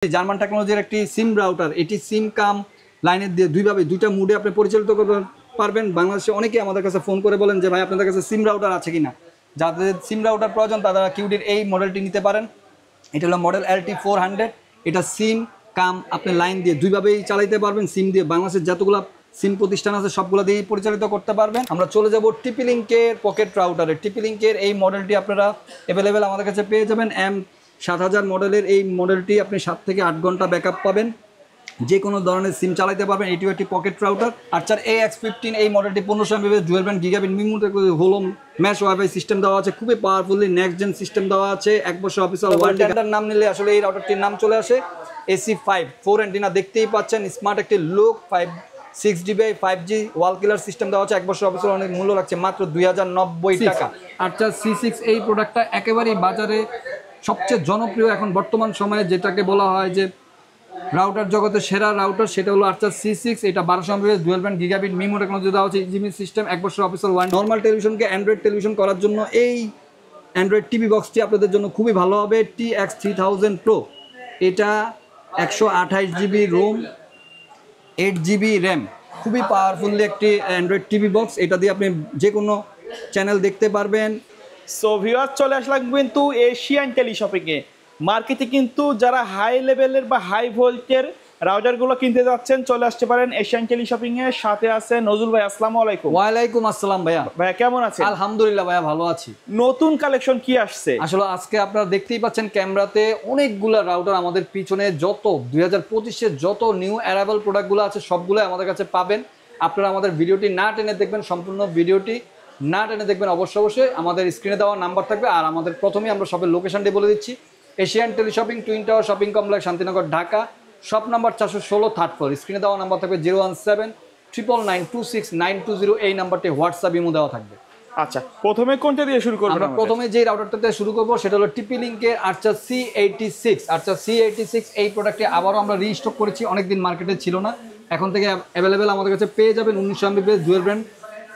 German টেকনোলজির একটি সিম router, এটি সিম কাম লাইনের দিয়ে দুইভাবে দুইটা মুডে আপনি পরিচালিত করতে পারবেন। বাংলাদেশে অনেকেই আমাদের কাছে ফোন করে বলেন যে ভাই আপনাদের কাছে সিম রাউটার আছে কিনা। যাদের সিম রাউটার প্রয়োজন তারা কিউডির এই মডেলটি নিতে পারেন। এটা হলো মডেল LT400। এটা সিম কাম আপনি লাইন দিয়ে দুইভাবেই চালাইতে পারবেন। সিম দিয়ে বাংলাদেশের যতগুলো সিম প্রতিষ্ঠান আছে সবগুলো দিয়েই পরিচালিত করতে পারবেন। আমরা চলে যাব টিপি লিঙ্কের পকেট রাউটারে। টিপি লিঙ্কের এই মডেলটি আপনারা অ্যাভেলেবেল আমাদের কাছে পেয়ে যাবেন। M7000 মডেলের এই মডেলটি আপনি 7 থেকে 8 ঘন্টা ব্যাকআপ পাবেন, যে কোনো ধরনের সিম চালাতে পারবেন। এটিও একটি পকেট রাউটার। আর্চার AX15 এই মডেলটি 1500 MB dual band gigabit MIMO হলো ম্যাশ ওয়াইফাই সিস্টেম দেওয়া আছে, খুবই পাওয়ারফুলি নেক্সট জেন সিস্টেম দেওয়া আছে। 1 বছর অফিসিয়াল ওয়ারেন্টি। নাম নিলে আসলে এই রাউটারটির নাম চলে আসে AC5 4 অ্যান্টিনা। দেখতেই পাচ্ছেন স্মার্ট একটি লুক 6GB 5G ওয়াল কিলার সিস্টেম দেওয়া আছে। 1 বছর অফিসিয়াল অনেক মূল্য রাখছে মাত্র 2090 টাকা। আর্চার C6 এই প্রোডাক্টটা একেবারেই বাজারে সবচেয়ে জনপ্রিয় এখন বর্তমান সময়ে, যেটাকে বলা হয় যে রাউটার জগতের সেরা রাউটার, সেটা হলো আর্চার C6। এটা 1200 MB dual band gigabit MIMO technology দেওয়া হচ্ছে। ইজিমি সিস্টেম, 1 বছর অফিসিয়াল ওয়ারেন্টি। নর্মাল টেলিভিশনকে অ্যান্ড্রয়েড টেলিভিশন করার জন্য এই অ্যান্ড্রয়েড টিভি বক্সটি আপনাদের জন্য খুবই ভালো হবে। TX3000 Pro। এটা 128GB রোম, 8GB র্যাম, খুবই পাওয়ারফুলি একটি অ্যান্ড্রয়েড টিভি বক্স। এটা দিয়ে আপনি যে কোনো চ্যানেল দেখতে পারবেন। সো ভিউয়ার্স, চলে আসলাম কিন্তু এশিয়ান টেলি শপিংয়ে। মার্কেটে কিন্তু যারা হাই লেভেলের বা হাই ভোল্টের রাউটারগুলো কিনতে যাচ্ছেন চলে আসতে পারেন এশিয়ান টেলি শপিংয়ে। সাথে আছে নজরুল ভাই। আসসালামু আলাইকুম। ওয়ালাইকুম আসসালাম ভাইয়া। ভাইয়া কেমন আছেন? আলহামদুলিল্লাহ ভাইয়া, ভালো আছি। নতুন কালেকশন কি আসছে? আসলে আজকে আপনারা দেখতেই পাচ্ছেন ক্যামেরাতে অনেকগুলো রাউটার আমাদের পিছনে, যত 2025-এর যত নিউ অ্যারাইভাল প্রোডাক্টগুলো আছে সবগুলো আমাদের কাছে পাবেন। আপনারা আমাদের ভিডিওটি না টেনে দেখবেন, সম্পূর্ণ ভিডিওটি না টেনে দেখবেন। অবশ্যই আমাদের স্ক্রিনে দেওয়া নাম্বার থাকবে। আর আমাদের প্রথমেই আমরা শপের লোকেশনটি বলে দিচ্ছি। Asian tele shopping, twin tower shopping complex, Shantinagar, Dhaka. Shop number 416, 3rd floor. স্ক্রিনে দেওয়া নাম্বার থাকবে 01799926920। এই নাম্বারটি হোয়াটসঅ্যাপ ইমো দেওয়া থাকবে। আচ্ছা, প্রথমে কোনটা দিয়ে শুরু করব? আমরা প্রথমে যে রাউটারটাতে শুরু করব সেটা হলো টিপি লিঙ্কের আর্চার C86। আর্চার C86 এই প্রোডাক্টটি আবারও আমরা রিস্টক করেছি, অনেকদিন মার্কেটে ছিল না, এখন থেকে অ্যাভেলেবেল আমাদের কাছে পেয়ে যাবেন। 1900 MB ডুয়েল ব্যান্ড।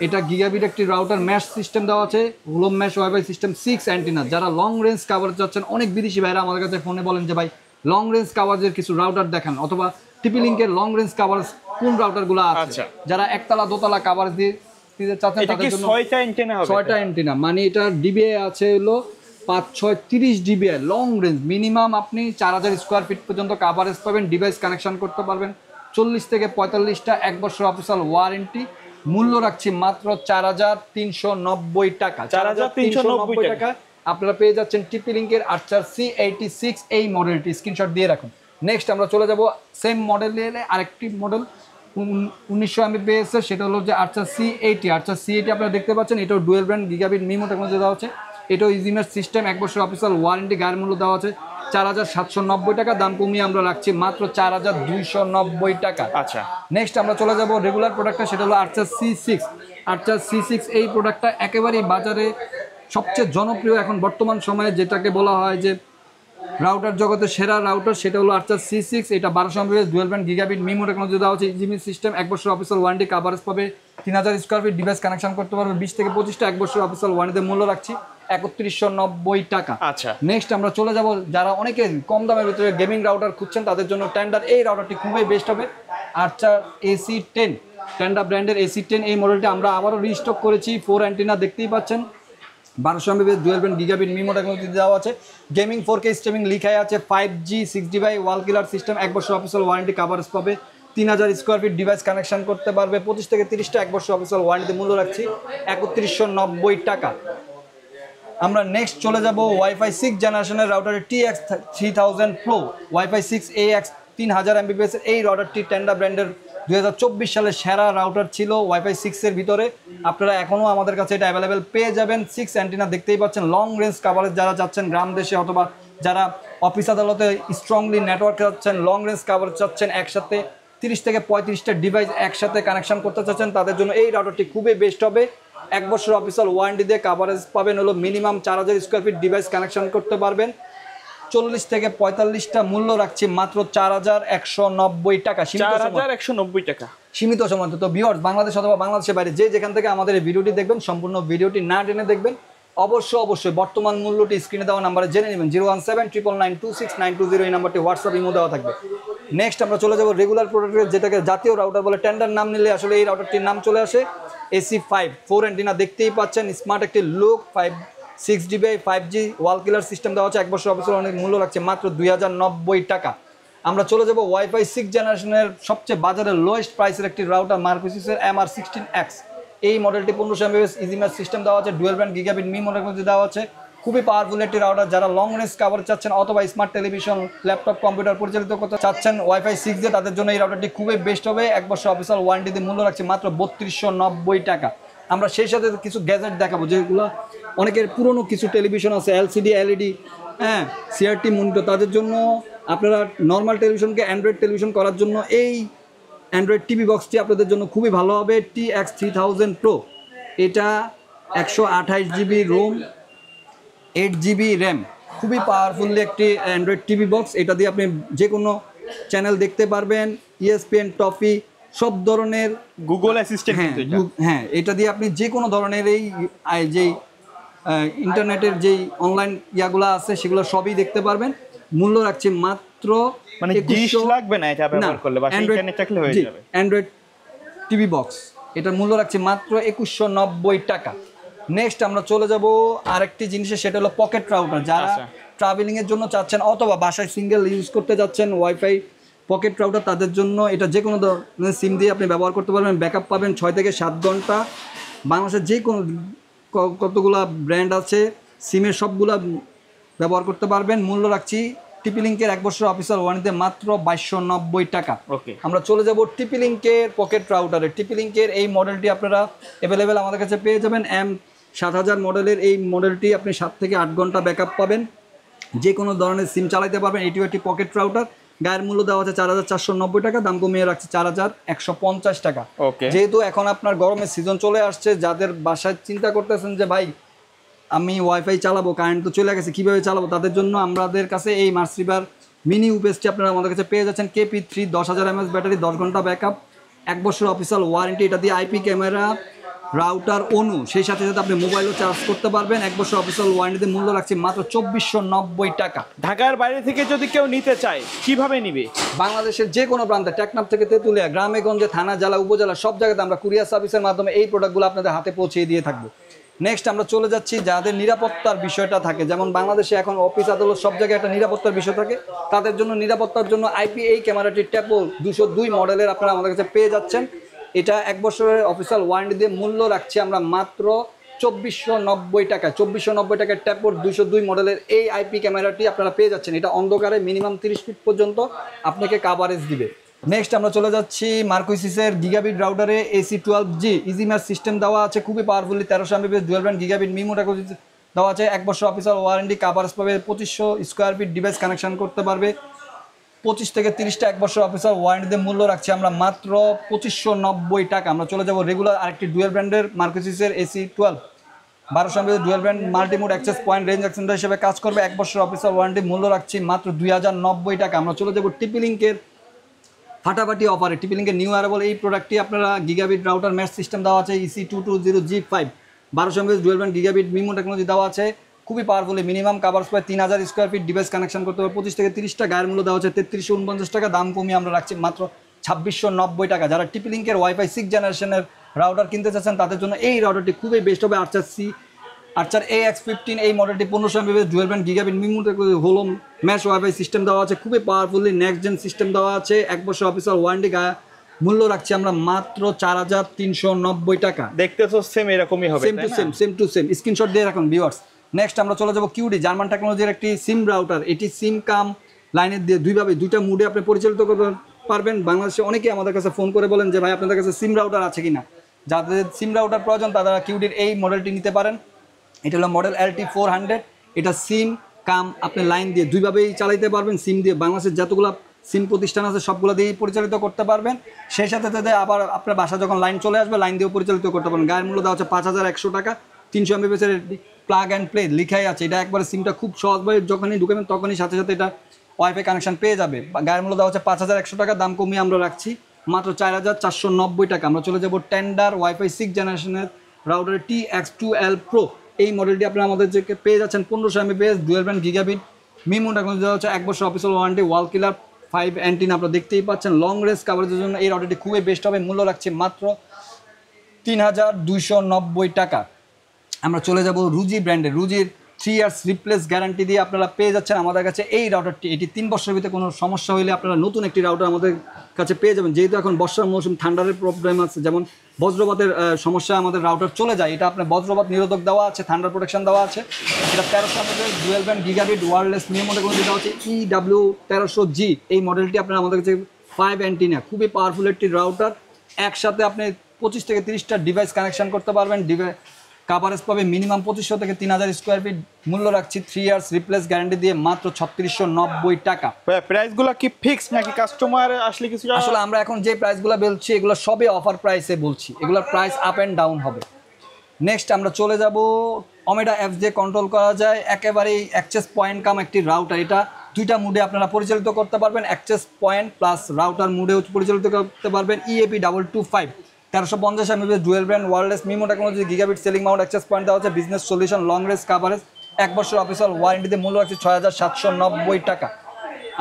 এটা গিগাবিট একটি রাউটার, ম্যাশ সিস্টেম দেওয়া আছে, home mash wifi system, 6 antenna. যারা লং রেঞ্জ কাভারেজ যাচ্ছেন, অনেক বিদেশি ভাইরা আমাদের কাছে ফোনে বলেন যে ভাই লং রেঞ্জ কাভারেজের কিছু রাউটার দেখান, অথবা টিপি লিঙ্কের লং রেঞ্জ কাভারেজ কোন রাউটারগুলো আছে। যারা একতলা দোতলা কাভারেজ দিয়ে চাচ্ছেন তাদের জন্য 6টা অ্যান্টেনা হবে। 6টা অ্যান্টেনা, মানে এটা ডিবিআই আছে হলো 5 6 30 ডিবিআই লং রেঞ্জ। মিনিমাম আপনি 4000 স্কোয়ার ফিট পর্যন্ত কাভারেজ পাবেন, ডিভাইস কানেকশন করতে পারবেন। 40 থেকে 45টা 1 বছর অফিসিয়াল ওয়ারেন্টি। মূল্য রাখছি মাত্র 4390 টাকা। 4390 টাকা আপনারা পেয়ে যাচ্ছেন টিপি লিঙ্কের আর্চার C86 এই মডেলটি। স্ক্রিনশট দিয়ে রাখুন। নেক্সট আমরা চলে যাব সেম মডেল নিয়ে আরেকটি মডেল 1900 MBps, সেটা হলো যে আর্চার C80। আর্চার C80 আপনারা দেখতে পাচ্ছেন, এটাও dual band gigabit MIMO technology দেওয়া আছে। এটাও ইজিমের সিস্টেম, 1 বছর অফিসিয়াল ওয়ারেন্টি। গায়ের মূল্য দেওয়া আছে 4790 টাকা। দাম কমিয়ে আমরা রাখছি মাত্র 4290 টাকা। আচ্ছা, নেক্সট আমরা চলে যাব রেগুলার প্রোডাক্টটা, সেটা হলো আর্চার C6। আর্চার C6 এই প্রোডাক্টটা একেবারেই বাজারে সবচেয়ে জনপ্রিয় এখন বর্তমান সময়ে, যেটাকে বলা হয় যে রাউটার জগতের সেরা রাউটার, সেটা হলো আর্চার C6। এটা 1200 MB dual band gigabit MIMO technology দেওয়া হচ্ছে। ইজিমি সিস্টেম, 1 বছর অফিসিয়াল ওয়ারেন্টি। কাভারেজ পাবে 3000 স্কোয়ার ফিট, ডিভাইস কানেকশন করতে পারবে 20 থেকে 25টা। 1 বছর অফিসিয়াল ওয়ারেন্টিতে মূল্য রাখছি 3190 টাকা। আচ্ছা, নেক্সট নেক্সট আমরা চলে যাব, যারা অনেকে কম দামের ভিতরে গেমিং রাউটার খুঁজছেন তাদের জন্য টেন্ডার এই রাউটারটি খুবই বেস্ট হবে। আর্চার AC10, টেন্ডার ব্র্যান্ডের AC10 এই মডেলটি আমরা আবারও রিস্টক করেছি। 4 অ্যান্টিনা দেখতেই পাচ্ছেন, 1200 MB dual band gigabit MIMO technology দেওয়া আছে। গেমিং 4K স্ট্রিমিং লিখাই আছে। 5G 6GB ওয়াল কিলার সিস্টেম, 1 বছর অফিসিয়াল ওয়ারেন্টি। কাভারেজ পাবে 3000 স্কোয়ার ফিট, ডিভাইস কানেকশন করতে পারবে 25 থেকে 30টা। 1 বছর অফিসিয়াল ওয়ারেন্টিতে মূল্য রাখছি 3190 টাকা। আমরা নেক্সট চলে যাব ওয়াইফাই 6 জেনারেশনের রাউটারের TX3000 Pro। Wifi 6 AX 3000 MBps এই রাউটারটি টেন্ডার ব্র্যান্ডের 2024 সালের সেরা রাউটার ছিল ওয়াইফাই 6 এর ভিতরে। আপনারা এখনও আমাদের কাছে এটা অ্যাভেলেবেল পেয়ে যাবেন। 6 অ্যান্টিনা দেখতেই পাচ্ছেন, লং রেঞ্জ কাভারেজ যারা যাচ্ছেন গ্রাম দেশে, অথবা যারা অফিস আদালতে স্ট্রংলি নেটওয়ার্ক চাচ্ছেন, লং রেঞ্জ কাভারেজ চাচ্ছেন, একসাথে 30 থেকে 35টা ডিভাইস একসাথে কানেকশন করতে চাচ্ছেন, তাদের জন্য এই রাউটারটি খুবই বেস্ট হবে। 1 বছর অফিসিয়াল ওয়ারেন্টি দিয়ে কাভারেজ পাবেন হলো minimum 4000 square feet, device connection করতে পারবেন। 40 থেকে 45টা মূল্য রাখছি মাত্র 4190 টাকা। 4190 টাকা সীমিত সময়। তো ভিউয়ার্স, বাংলাদেশ অথবা বাংলাদেশের বাইরে যে যেখান থেকে আমাদের এই ভিডিওটি দেখবেন, সম্পূর্ণ ভিডিওটি না টেনে দেখবেন। অবশ্যই বর্তমান মূল্যটি স্ক্রিনে দেওয়া নাম্বারে জেনে নেবেন। 01799926920 এই নাম্বারটি হোয়াটসঅ্যাপ ইমো দেওয়া থাকবে। নেক্সট আমরা চলে যাব রেগুলার প্রোডাক্টের, যেটাকে জাতীয় রাউটার বলে। টেন্ডার নাম নিলে আসলে এই রাউটারটির নাম চলে আসে AC5 4 অ্যান্টিনা, দেখতেই পাচ্ছেন স্মার্ট একটি লুক, 6 GB 5G ওয়াল কিলার সিস্টেম দেওয়া আছে। 1 বছর অফিসের অনেক মূল্য রাখছে মাত্র 2090 টাকা। আমরা চলে যাব ওয়াইফাই 6 জেনারেশনের সবচেয়ে বাজারের লোয়েস্ট প্রাইসের একটি রাউটার মার্কোসিসের MR16X। এই মডেলটি 1500 mAh ইজি ম্যাচ সিস্টেম দেওয়া আছে, ডুয়েল ব্যান্ড গিগাবিট মি মডেলের মধ্যে দেওয়া আছে। খুবই পাওয়ারফুল একটি রাউটার। যারা লং রেঞ্জ কভার চাচ্ছেন অথবা স্মার্ট টেলিভিশন, ল্যাপটপ, কম্পিউটার পরিচালিত করতে চাচ্ছেন ওয়াইফাই 6 দিয়ে, তাদের জন্য এই রাউটারটি খুবই বেস্ট হবে। 1 বছর অফিসিয়াল ওয়ারেন্টিতে মূল্য রাখছে মাত্র 3290 টাকা। আমরা সেই সাথে কিছু গ্যাজেট দেখাবো, যেগুলো অনেকের পুরনো কিছু টেলিভিশন আছে, LCD LED, হ্যাঁ, CRT মনিটর, তাদের জন্য আপনারা নর্মাল টেলিভিশনকে অ্যান্ড্রয়েড টেলিভিশন করার জন্য এই অ্যান্ড্রয়েড টিভি বক্সটি আপনাদের জন্য খুবই ভালো হবে। TX3000 Pro, এটা 128 GB রোম, 8 GB র্যাম, খুবই পাওয়ারফুল একটি অ্যান্ড্রয়েড টিভি বক্স। এটা দিয়ে আপনি যে কোনো চ্যানেল দেখতে পারবেন, ESPN, টফি, সব ধরনের গুগল অ্যাসিস্ট্যান্ট। হ্যাঁ, এটা দিয়ে আপনি যে কোনো ধরনের এই যেই ইন্টারনেটের যেই অনলাইন ইয়াগুলো আছে সেগুলো সবই দেখতে পারবেন। মূল্য রাখছে মাত্র, মানে ডিশ লাগবে না এটা ব্যবহার করলে, বা ইন্টারনেট থাকলে হয়ে যাবে। অ্যান্ড্রয়েড টিভি বক্স, এটার মূল্য রাখছে মাত্র 2190 টাকা। নেক্সট আমরা চলে যাব আরেকটি জিনিসে, সেটা হলো পকেট রাউটার। যারা ট্রাভেলিং এর জন্য চাচ্ছেন অথবা বাসায় সিঙ্গেল ইউজ করতে যাচ্ছেন ওয়াইফাই পকেট রাউটার, তাদের জন্য এটা যে কোনো ধরনের সিম দিয়ে আপনি ব্যবহার করতে পারবেন। ব্যাকআপ পাবেন 6 থেকে 7 ঘন্টা। বাংলাদেশের যে কোনো কতগুলা ব্র্যান্ড আছে সিমের, সবগুলা ব্যবহার করতে পারবেন। মূল্য রাখছি TP-Link-এর 1 বছর অফিসিয়াল ওয়ারেন্টিতে মাত্র 2290 টাকা। আমরা চলে যাব TP-Link-এর পকেট রাউটারে। TP-Link-এর এই মডেলটি আপনারা অ্যাভেলেবেল আমাদের কাছে পেয়ে যাবেন। M7000 মডেলের এই মডেলটি আপনি 7 থেকে 8 ঘন্টা ব্যাকআপ পাবেন, যে কোনো ধরনের সিম চালাতে পারবেন। এটিও একটি পকেট রাউটার। গায়ের মূল্য দেওয়া আছে 4490 টাকা, দাম কমিয়ে রাখছে 4150 টাকা। যেহেতু এখন আপনার গরমের সিজন চলে আসছে, যাদের বাসায় চিন্তা করতেছেন যে ভাই আমি ওয়াইফাই চালাবো, কারেন্ট তো চলে গেছে, কীভাবে চালাবো, তাদের জন্য আমাদের কাছে এই মার্সিভার মিনি ইউপিএসটি আপনারা আমাদের কাছে পেয়ে যাচ্ছেন। KP3 10,000 mAh ব্যাটারি, 10 ঘন্টা ব্যাকআপ, 1 বছর অফিসিয়াল ওয়ারেন্টি। এটা দিয়ে IP ক্যামেরা, রাউটার, অনু, সেই সাথে সাথে আপনি মোবাইলও চার্জ করতে পারবেন। 1 বছর অফিসিয়াল ওয়ারেন্টিতে মূল্য রাখছে মাত্র 2490 টাকা। ঢাকার বাইরে থেকে যদি কেউ নিতে চায় কিভাবে নিবে? বাংলাদেশের যে কোনো প্রান্তে, টেকনাফ থেকে তেঁতুলিয়া, গ্রামে গঞ্জে, থানা, জেলা, উপজেলা, সব জায়গাতে আমরা কুরিয়ার সার্ভিসের মাধ্যমে এই প্রোডাক্টগুলো আপনাদের হাতে পৌঁছে দিয়ে থাকবো। নেক্সট আমরা চলে যাচ্ছি যাদের নিরাপত্তার বিষয়টা থাকে, যেমন বাংলাদেশে এখন অফিস আদালত সব জায়গায় একটা নিরাপত্তার বিষয় থাকে, তাদের জন্য নিরাপত্তার জন্য IP এই ক্যামেরাটি ট্যাপো 202 মডেলের আপনারা আমাদের কাছে পেয়ে যাচ্ছেন। এটা 1 বছরের অফিসিয়াল ওয়ারেন্টি দিয়ে মূল্য রাখছি আমরা মাত্র 2490 টাকা। 2490 টাকার ট্যাপোর 202 মডেলের এই IP ক্যামেরাটি আপনারা পেয়ে যাচ্ছেন। এটা অন্ধকারে মিনিমাম 30 ফিট পর্যন্ত আপনাকে কাভারেজ দিবে। নেক্সট আমরা চলে যাচ্ছি মার্কোসিসের গিগাবিট রাউটারে AC12G ইজি ম্যাচ সিস্টেম দেওয়া আছে, খুবই powerfully 1300 mAh dual band gigabit মি মোটাকোজি দেওয়া আছে। 1 বছর অফিসিয়াল ওয়ারেন্টি, কাভারেজ পাবে 2500 স্কোয়ার ফিট, ডিভাইস কানেকশন করতে পারবে 25 থেকে 30টা। 1 বছর অফিসিয়াল ওয়ারেন্টিতে মূল্য রাখছি আমরা মাত্র 2590 টাকা। আমরা চলে যাব রেগুলার আরেকটি ডুয়াল ব্র্যান্ডের মার্কোসিসের AC12 1200 mAh dual brand multimode access point range extender হিসেবে কাজ করবে। 1 বছর অফিসিয়াল ওয়ারেন্টি, মূল্য রাখছি মাত্র 2090 টাকা। আমরা চলে যাব TP-Link-এর ফাটাফাটি অফারে। TP-Link-এর নিউ অ্যারাইভাল এই প্রোডাক্টটি আপনারা গিগাবিট রাউটার ম্যাচ সিস্টেম দেওয়া আছে, EC220G5 1200 mAh dual band gigabit MIMO technology দেওয়া আছে, খুবই পাওয়ারফুলি। মিনিমাম কাভার্স পায় 3000 স্কোয়ার ফিট, ডিভাইস কানেকশন করতে হবে 25 থেকে 30টা। গায়ের মূল্য দেওয়া আছে 3349 টাকা, দাম কমিয়ে আমরা রাখছি মাত্র 2690 টাকা। যারা TP-Link-এর ওয়াইফাই 6 জেনারেশনের রাউটার কিনতে চাচ্ছেন তাদের জন্য এই রাউটারটি খুবই বেস্ট হবে। Archer AX15 এই মডেলটি 1500 mAh dual band gigabit MIMO technology whole mesh wifi system দেওয়া আছে, খুবই পাওয়ারফুলি নেক্সট জেন সিস্টেম দেওয়া আছে। 1 বছর অফিসিয়াল ওয়ারেন্টি, মূল্য রাখছি আমরা মাত্র 4390 টাকা। দেখতে তো সেম এরকমই হবে, সেম টু সেম স্ক্রিনশট দিয়ে রাখুন ভিউয়ার্স। নেক্সট আমরা চলে যাব QD জার্মান টেকনোলজির একটি সিম রাউটার। এটি সিম কাম লাইনের দিয়ে দুইটা মুডে আপনি পরিচালিত করতে পারবেন। বাংলাদেশে অনেকেই আমাদের কাছে ফোন করে বলেন যে ভাই আপনাদের কাছে সিম রাউটার আছে কিনা। যাদের সিম রাউটার প্রয়োজন তারা QD-র এই মডেলটি নিতে পারেন। এটা হলো মডেল LT400। এটা সিম কাম আপনি লাইন দিয়ে দুইভাবেই চালাইতে পারবেন। সিম দিয়ে বাংলাদেশের যতগুলো সিম প্রতিষ্ঠান আছে সবগুলো দিয়েই পরিচালিত করতে পারবেন। সেই সাথে সাথে আবার আপনার বাসা যখন লাইন চলে আসবে লাইন দিয়েও পরিচালিত করতে পারবেন। গায়ের মূল্য দেওয়া হচ্ছে 5100 টাকা। 300 mAh প্লাগ অ্যান্ড প্লে লিখাই আছে। এটা একবারে সিমটা খুব সহজভাবে যখনই ঢুকাবেন তখনই সাথে সাথে এটা ওয়াইফাই কানেকশন পেয়ে যাবে। গায়ের মূল্য দেওয়া হচ্ছে 5100 টাকা, দাম কমিয়ে আমরা রাখছি মাত্র 4490 টাকা। আমরা চলে যাব টেন্ডার ওয়াইফাই 6 জেনারেশনের রাউটার TX2L Pro। এই মডেলটি আপনারা আমাদের যে পেয়ে যাচ্ছেন 1500 Mbps dual band gigabit MIMO technology দেওয়া হচ্ছে 1 বছর অফিসিয়াল ওয়ারেন্টি ওয়াল কিলার 5 অ্যান্টিন আপনারা দেখতেই পাচ্ছেন লং রেঞ্জ কাভারেজের জন্য এই রাউটারটি খুবই বেস্ট হবে। মূল্য রাখছে মাত্র 3290 টাকা। আমরা চলে যাব রুজি ব্র্যান্ডের, রুজির 3 ইয়ার্স রিপ্লেস গ্যারান্টি দিয়ে আপনারা পেয়ে যাচ্ছেন আমাদের কাছে এই রাউটারটি। এটি 3 বছরের ভিতরে কোনো সমস্যা হলে আপনারা নতুন একটি রাউটার আমাদের কাছে পেয়ে যাবেন। যেহেতু এখন বর্ষার মৌসুম, ঠান্ডারের প্রবলেম আছে, যেমন বজ্রপাতের সমস্যা আমাদের রাউটার চলে যায়, এটা আপনার বজ্রপাত নিরোধক দেওয়া আছে, থান্ডার প্রোটেকশন দেওয়া আছে। এটা 1300 আমাদের dual band gigabit wireless MIMO technology দেওয়া হচ্ছে EW1300G। এই মডেলটি আপনারা আমাদের কাছে 5 অ্যান্টিনা, খুবই পাওয়ারফুল একটি রাউটার। একসাথে আপনি 25 থেকে 30টা ডিভাইস কানেকশন করতে পারবেন। কাভারেজ পাবে মিনিমাম 2500 থেকে 3000 স্কোয়ার ফিট। মূল্য রাখছি 3 ইয়ার্স রিপ্লেস গ্যারান্টি দিয়ে মাত্র 3690 টাকা। প্রাইসগুলো কি ফিক্স নাকি কাস্টমার আসলে কিছু? আসলে আমরা এখন যে প্রাইসগুলো বলছি এগুলো সবই অফার প্রাইসে বলছি, এগুলোর প্রাইস আপ অ্যান্ড ডাউন হবে। নেক্সট আমরা চলে যাব ওমেডা অ্যাপস দিয়ে কন্ট্রোল করা যায় একেবারেই অ্যাক্সেস পয়েন্ট কাম একটি রাউটার। এটা দুইটা মুডে আপনারা পরিচালিত করতে পারবেন, অ্যাক্সেস পয়েন্ট প্লাস রাউটার মুডেও পরিচালিত করতে পারবেন। EAP225 1350 Mbps dual brand wireless MIMO technology gigabit ceiling mount access point দেওয়া হচ্ছে business solution long range coverage 1 বছর অফিসিয়াল ওয়ারেন্টিতে। মূল্য রাখছে 6790 টাকা।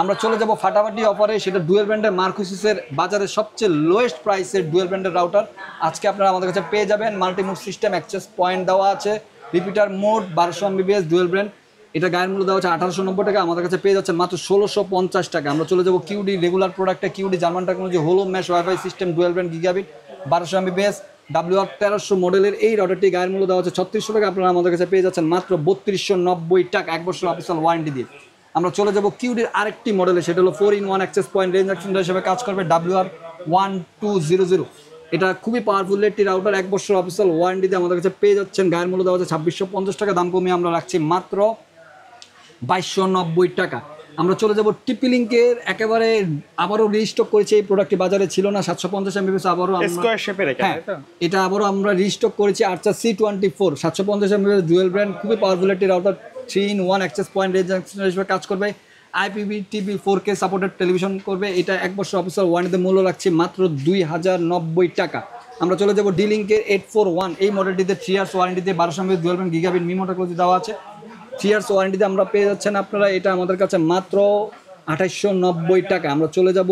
আমরা চলে যাব ফাটাফাটি অফারে, সেটা ডুয়েল ব্র্যান্ডের মার্কোসিসের বাজারে সবচেয়ে লোয়েস্ট প্রাইসের ডুয়েল ব্র্যান্ডের রাউটার আজকে আপনারা আমাদের কাছে পেয়ে যাবেন। Multi mode system access point দেওয়া আছে, repeater mode 1200 Mbps dual brand. এটা গায়ের মূল্য দেওয়া হচ্ছে 1890 টাকা, আমাদের কাছে পেয়ে যাচ্ছে মাত্র 1650 টাকা। আমরা চলে যাব কিউডি রেগুলার প্রোডাক্টে, Cudy German technology whole mesh wifi system dual brand gigabit 1200 Mbps WR1300 মডেলের এই রাউটারটি গায়ের মূল্য দেওয়া হচ্ছে 3600 টাকা, আপনারা আমাদের কাছে পেয়ে যাচ্ছেন মাত্র 3290 টাকা 1 বছর অফিসিয়াল ওয়ারেন্টি দিয়ে। আমরা চলে যাব কিউডির আরেকটি মডেলে, সেটা হলো 4-in-1 access point range extender হিসেবে কাজ করবে WR1200। এটা খুবই পাওয়ারফুল একটি রাউটার, 1 বছর অফিসিয়াল ওয়ারেন্টি দিয়ে আমাদের কাছে পেয়ে যাচ্ছেন। গায়ের মূল্য দেওয়া হচ্ছে 2650 টাকা, দাম কমিয়ে আমরা রাখছি মাত্র 2290 টাকা। আমরা চলে যাব টিপি লিঙ্কের, একেবারে আবারও রিস্টক করেছি, এই প্রোডাক্টটি বাজারে ছিল না, 750 এমবিপিএস আবারও স্কয়ার শেপের এটা আবারও আমরা রিস্টক করেছি। আর্চার C24 750 এমবিপিএস ডুয়েল ব্র্যান্ড, খুবই পাওয়ারফুল একটি router, 3-in-1 access point range extender হিসেবে কাজ করবে। IPTV 4K সাপোর্টেড টেলিভিশন করবে। এটা 1 বছর অফিসিয়াল ওয়ারেন্টিতে মূল্য রাখছি মাত্র 2090 টাকা। আমরা চলে যাব ডি লিঙ্কের 841, এই মডেলটিতে 3 ইয়ার্স ওয়ারেন্টিতে 1200 Mbps dual brand gigabit MIMO technology দেওয়া আছে। 3 ইয়ার্স ওয়ারেন্টিতে আমরা পেয়ে যাচ্ছেন আপনারা এটা আমাদের কাছে মাত্র 2890 টাকা। আমরা চলে যাব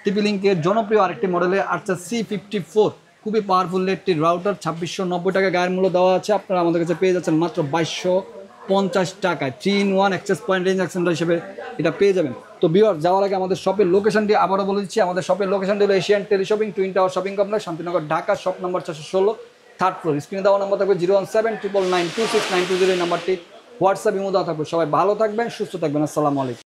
টিপি লিঙ্কের জনপ্রিয় আরেকটি মডেলে আর্চার C54, খুবই পাওয়ারফুল একটি রাউটার, 2690 টাকা গায়ের মূল্য দেওয়া আছে, আপনারা আমাদের কাছে পেয়ে যাচ্ছেন মাত্র 2250 টাকায়। 3-in-1 access point range extender হিসেবে এটা পেয়ে যাবেন। তো ভিউয়ার, যাওয়ার আগে আমাদের শপের লোকেশনটি আবারও বলে দিচ্ছি। আমাদের শপের লোকেশনটি হলো Asian teleshopping twin tower shopping complex, Shantinagar, Dhaka, shop number 416, 3rd floor. স্ক্রিনে দেওয়া নম্বর থাকবে 01799926920, এই নাম্বারটি হোয়াটসঅ্যাপ ইমো দেওয়া থাকবে। সবাই ভালো থাকবেন, সুস্থ থাকবেন, আসসালামু আলাইকুম।